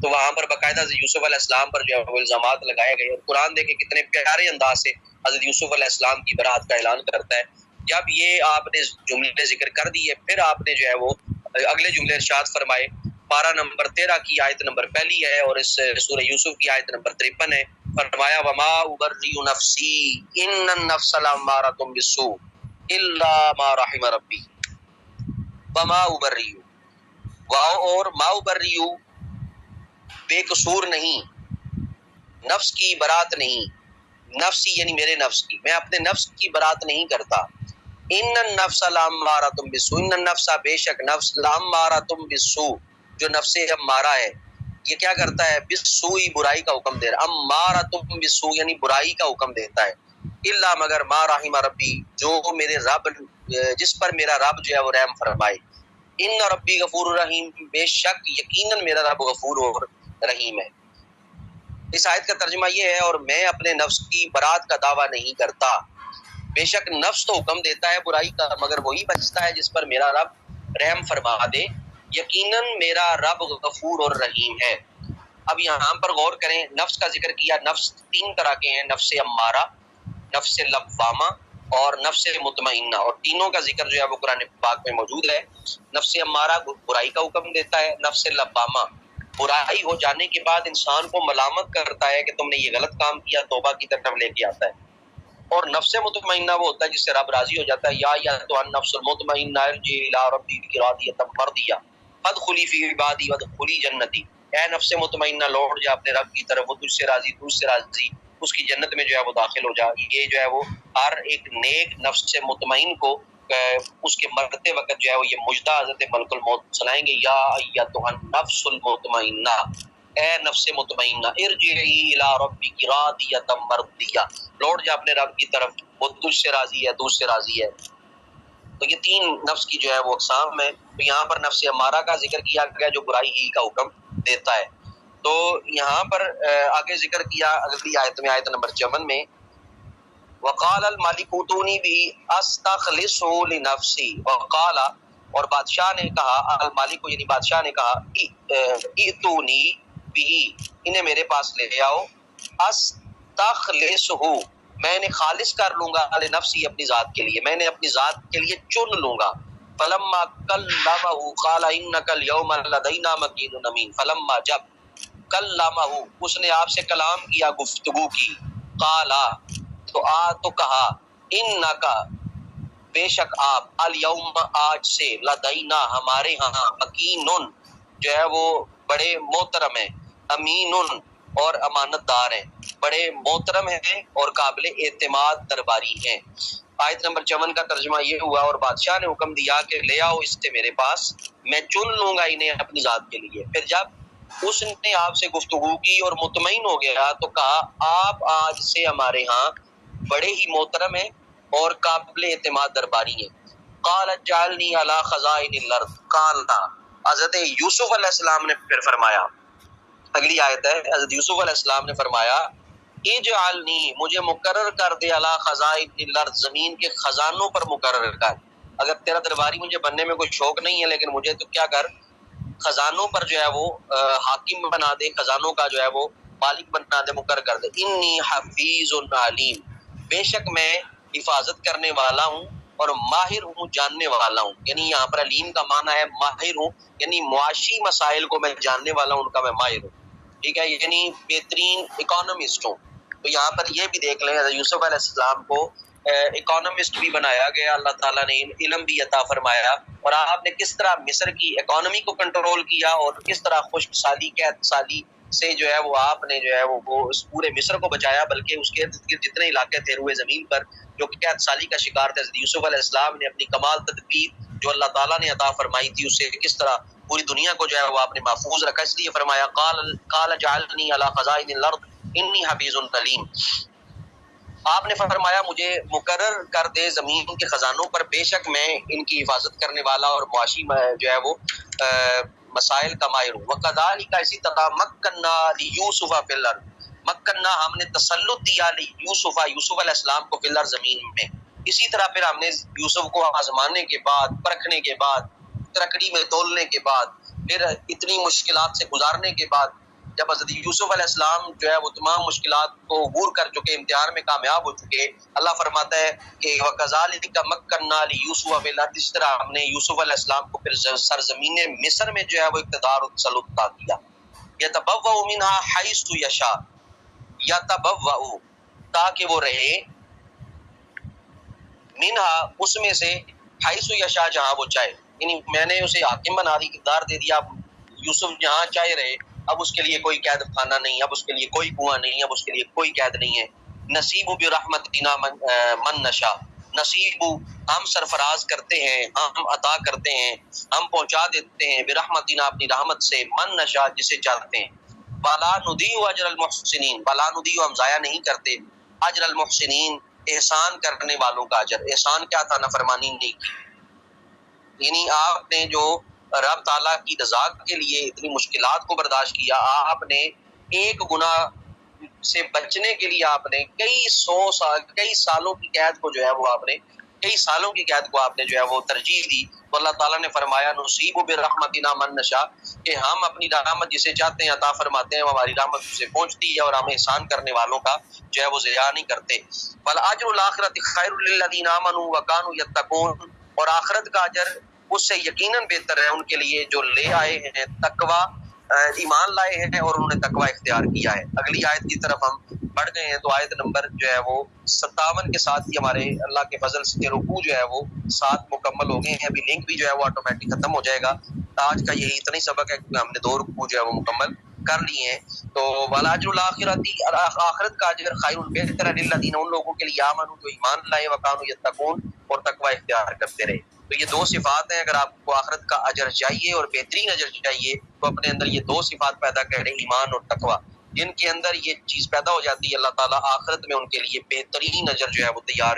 تو وہاں پر باقاعدہ حضرت یوسف علیہ السلام پر جو ہے وہ الزامات لگائے گئے، اور قرآن دیکھیں کتنے پیارے انداز سے حضرت یوسف علیہ السلام کی برات کا اعلان کرتا ہے۔ جب یہ آپ نے جملے ذکر کر دیے، پھر آپ نے جو ہے وہ اگلے جملے ارشاد فرمائے۔ پارہ نمبر 13 کی آیت نمبر پہلی ہے، اور اس سورہ یوسف کی آیت نمبر 53 ہے۔ فرمایا وما ابرئ نفسی ان النفس لامارۃ بالسوء الا ما رحم ربی وما ابرئ، واو اور ما ابرئ بے قصور نہیں، نفس کی برات نہیں، نفسی یعنی میرے نفس کی، میں اپنے نفس کی برات نہیں کرتا۔ ان النفس لامارۃ بالسوء، ان النفس بے شک نفس لامارۃ بالسوء جو نفس امارہ ہے، یہ کیا کرتا ہے؟ بالسوء برائی کا حکم دے رہا، امارۃ بالسوء یعنی برائی کا حکم دیتا ہے۔ الا مگر ما رحم ربی، جو میرے رب، جس پر میرا رب جو ہے وہ رحم فرمائے۔ ان ربی غفور رحیم، بے شک یقیناً میرا رب غفور اور رحیم ہے۔ اس آیت کا ترجمہ یہ ہے، اور میں اپنے نفس کی برات کا دعویٰ نہیں کرتا۔ بے شک نفس تو حکم دیتا ہے برائی کا، مگر وہی بچتا ہے جس پر میرا رب رحم فرما دے۔ یقیناً میرا رب غفور اور رحیم ہے۔ اب یہاں پر غور کریں، نفس کا ذکر کیا۔ نفس تین طرح کے ہیں، نفس امارہ، نفس لوامہ اور نفس مطمئنہ، اور تینوں کا ذکر جو ہے وہ قرآن پاک میں موجود ہے۔ نفس امارہ برائی کا حکم دیتا ہے، نفس لوامہ برائی ہو جانے کے بعد انسان کو ملامت کرتا ہے کہ تم نے یہ غلط کام کیا، توبہ کی طرف لے کے آتا ہے۔ اور نفس مطمئنہ وہ ہوتا ہے جس سے رب راضی ہو جاتا ہے، یا تو النفس المطمئنہ ارجعی الی ربک راضیۃ مرضیہ فادخلی فی عبادی وادخلی جنتی، اے نفس مطمئنہ لوٹ جا اپنے رب کی طرف، وہ تجھ سے راضی، تجھ سے راضی، اس کی جنت میں جو ہے وہ داخل ہو جا۔ یہ جو ہے وہ ہر ایک نیک نفس مطمئن کو اس کے مرتے وقت جو ہے وہ یہ مجدہ حضرت ملک الموت سنائیں گے، یا ایتھا النفس المطمئنہ، اے نفس مطمئنہ ارجعی الی ربک راضیۃ مرضیہ، لوٹ جا اپنے رب کی طرف، وہ تجھ سے راضی ہے، تجھ سے راضی ہے۔ تو یہ تین نفس کی جو ہے وہ اقسام ہے۔ تو یہاں پر نفس امارہ کا ذکر کیا گیا جو برائی ہی کا حکم دیتا ہے۔ تو یہاں پر آگے ذکر کیا اگلی آیت میں، آیت نمبر 54 میں، وقال الملک اوتونی به استخلصه لنفسی، وقال اور بادشاہ نے کہا، المالک یعنی بادشاہ نے کہا، ایتونی به انہیں میرے پاس لے آؤ، استخلصه میں نے خالص کر لوں گا، لنفسی اپنی ذات کے لیے، میں نے اپنی ذات کے لیے چن لوں گا۔ فلما کلمہ قال انک اليوم لدینا مکین امین، فلما جب کلمہ اس نے آپ سے کلام کیا، گفتگو کی، قال تو کہا، انکا بے شک آپ، الیوم آج سے، لدینا ہمارے ہاں، مکین جو ہے وہ بڑے محترم ہیں، امین اور امانت دار ہیں، بڑے محترم ہیں اور قابل اعتماد درباری ہیں۔ آیت نمبر 54 کا ترجمہ یہ ہوا، اور بادشاہ نے حکم دیا کہ لے آؤ اس سے میرے پاس، میں چن لوں گا انہیں اپنی ذات کے لیے۔ پھر جب اس نے آپ سے گفتگو کی اور مطمئن ہو گیا تو کہا، آپ آج سے ہمارے ہاں بڑے ہی محترم ہیں اور قابل اعتماد درباری ہیں۔ قال اجعلنی علی خزائن الارض، قال حضرت یوسف علیہ السلام نے پھر فرمایا، اگلی آیت ہے، حضرت یوسف علیہ السلام نے فرمایا، اجعلنی مجھے مقرر کر دے، علی خزائن الارض زمین کے خزانوں پر مقرر کر۔ اگر تیرا درباری مجھے بننے میں کوئی شوق نہیں ہے، لیکن مجھے تو کیا کر، خزانوں پر جو ہے وہ حاکم بنا دے، خزانوں کا جو ہے وہ مالک بنا دے، مقرر کر دے۔ انی حفیظ علیم، بے شک میں حفاظت کرنے والا ہوں اور ماہر ہوں، جاننے والا ہوں۔ یعنی یہاں پر علیم کا معنی ہے ماہر ہوں، یعنی معاشی مسائل کو میں جاننے والا ہوں، ان کا میں ماہر ہوں، ٹھیک ہے، یعنی بہترین اکانومسٹ ہوں۔ تو یہاں پر یہ بھی دیکھ لیں، حضرت یوسف علیہ السلام کو اکانومسٹ بھی بنایا گیا، اللہ تعالیٰ نے علم بھی عطا فرمایا، اور آپ نے کس طرح مصر کی اکانومی کو کنٹرول کیا، اور کس طرح خشک سالی قحط سالی سے جو ہے وہ آپ نے جو ہے وہ اس پورے مصر کو بچایا، بلکہ اس کے جتنے علاقے تھے روئے زمین پر جو قحط سالی کا شکار تھے، حضرت یوسف علیہ السلام نے اپنی کمال تدبیر جو اللہ تعالیٰ نے عطا فرمائی تھی، اس سے کس طرح پوری دنیا کو جو ہے وہ آپ نے محفوظ رکھا۔ اس لیے فرمایا، قال جعلنی علی خزائن الارض انی حفیظ علیم، آپ نے فرمایا مجھے مقرر کر دے زمین کے خزانوں پر، بے شک میں ان کی حفاظت کرنے والا اور معاشی جو ہے وہ مسائل کا ماہر ہوں۔ وَكَذَلِكَ اسی طرح مَكَّنَّا لِيُوسُفَ فِي الْأَرْضِ، مکنا ہم نے تسلط دیا یوسف علیہ السلام کو فی الارض زمین میں، اسی طرح پھر ہم نے یوسف کو آزمانے کے بعد، پرکھنے کے بعد، ترکڑی میں تولنے کے بعد، پھر اتنی مشکلات سے گزارنے کے بعد جب حضرت یوسف علیہ السلام جو ہے وہ تمام مشکلات کو عبور کر چکے، امتحان میں کامیاب ہو چکے، اللہ فرماتا ہے کہ وَكَذَلِكَ مَكَّنَّا لِيُوسُفَ فِي الْأَرْضِ، اس طرح ہم نے یوسف علیہ السلام کو پھر سرزمین مصر میں جو ہے وہ اقتدار و تسلط عطا کیا۔ يَتَبَوَّأُ مِنْهَا حَيْثُ يَشَاءُ، يَتَبَوَّأُ تاکہ وہ رہے، منہا اس میں سے، حیث یشاء جہاں وہ چاہے، یعنی میں نے اسے حاکم بنا دی، اقتدار دے دیا، اب یوسف جہاں چاہے رہے، اب اس کے لیے کوئی قید خانہ نہیں، اب اس کے لیے کوئی کنواں نہیں، اب اس کے لیے کوئی قید نہیں ہے۔ نصیب برحمتنا من نشاء، نصیب ہم سرفراز کرتے ہیں، ہم عطا کرتے ہیں، ہم پہنچا دیتے ہیں، برحمتنا اپنی رحمت سے، من نشاء جسے چاہتے ہیں۔ ولا نضيع اجر المحسنین، ولا نضيع ہم ضائع نہیں کرتے، اجر المحسنین احسان کرنے والوں کا اجر۔ احسان کیا تھا؟ نافرمانی نہیں کی، یعنی آپ نے جو رب تعالیٰ کی رضا کے لیے اتنی مشکلات کو برداشت کیا، آپ نے ایک گناہ سے بچنے کے لیے آپ نے کئی سالوں کی قید کو جو ہے وہ آپ نے جو ہے وہ ترجیح دی، تو اللہ تعالیٰ نے فرمایا نصیب برحمتنا من نشاء، کہ ہم اپنی رحمت جسے چاہتے ہیں عطا فرماتے ہیں، ہماری رحمت اسے پہنچتی ہے اور ہم احسان کرنے والوں کا جو ہے وہ ضیاع نہیں کرتے۔ والأجر الآخرۃ خیر للذین آمنوا وکانوا یتقون، اور آخرت کا اجر اس سے یقیناً بہتر ہے ان کے لیے جو لے آئے ہیں تقوی، ایمان لائے ہیں اور انہوں نے تقوی اختیار کیا ہے۔ اگلی آیت کی طرف ہم بڑھ گئے ہیں، تو آیت نمبر جو ہے وہ 57 کے ساتھ ہی ہمارے اللہ کے فضل سے رکوع جو ہے وہ 7 مکمل ہو گئے ہیں۔ ابھی لنک بھی جو ہے وہ آٹومیٹک ختم ہو جائے گا۔ آج کا یہی اتنا ہی سبق ہے کہ ہم نے 2 رکوع جو ہے وہ مکمل کر لیے ہیں۔ تو والاجر الاخرۃ، آخرت کا اجر خیر بہتر ہے للذین، ان لوگوں کے لیے آمنوا جو ایمان لائے، وکانوا یتقون اور تقوی اختیار کرتے رہے۔ تو یہ 2 صفات ہیں، اگر آپ کو آخرت کا اجر چاہیے اور بہترین اجر چاہیے تو اپنے اندر یہ 2 صفات پیدا کریں، ایمان اور تقوی۔ جن کے اندر یہ چیز پیدا ہو جاتی ہے، اللہ تعالیٰ آخرت میں ان کے لیے بہترین اجر جو ہے وہ تیار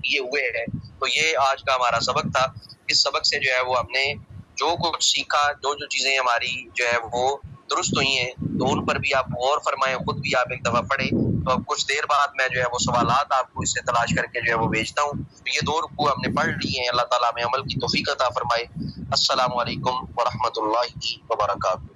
کیے ہوئے ہیں۔ تو یہ آج کا ہمارا سبق تھا۔ اس سبق سے جو ہے وہ ہم نے جو کچھ سیکھا، جو چیزیں ہماری جو ہے وہ درست ہوئی ہیں، تو ان پر بھی آپ غور فرمائیں، خود بھی آپ ایک دفعہ پڑھیں۔ تو اب کچھ دیر بعد میں جو ہے وہ سوالات آپ کو اس سے تلاش کر کے جو ہے وہ بھیجتا ہوں۔ تو یہ 2 رکوع ہم نے پڑھ لی ہیں، اللہ تعالیٰ ہمیں عمل کی توفیق عطا فرمائے۔ السلام علیکم ورحمۃ اللہ وبرکاتہ۔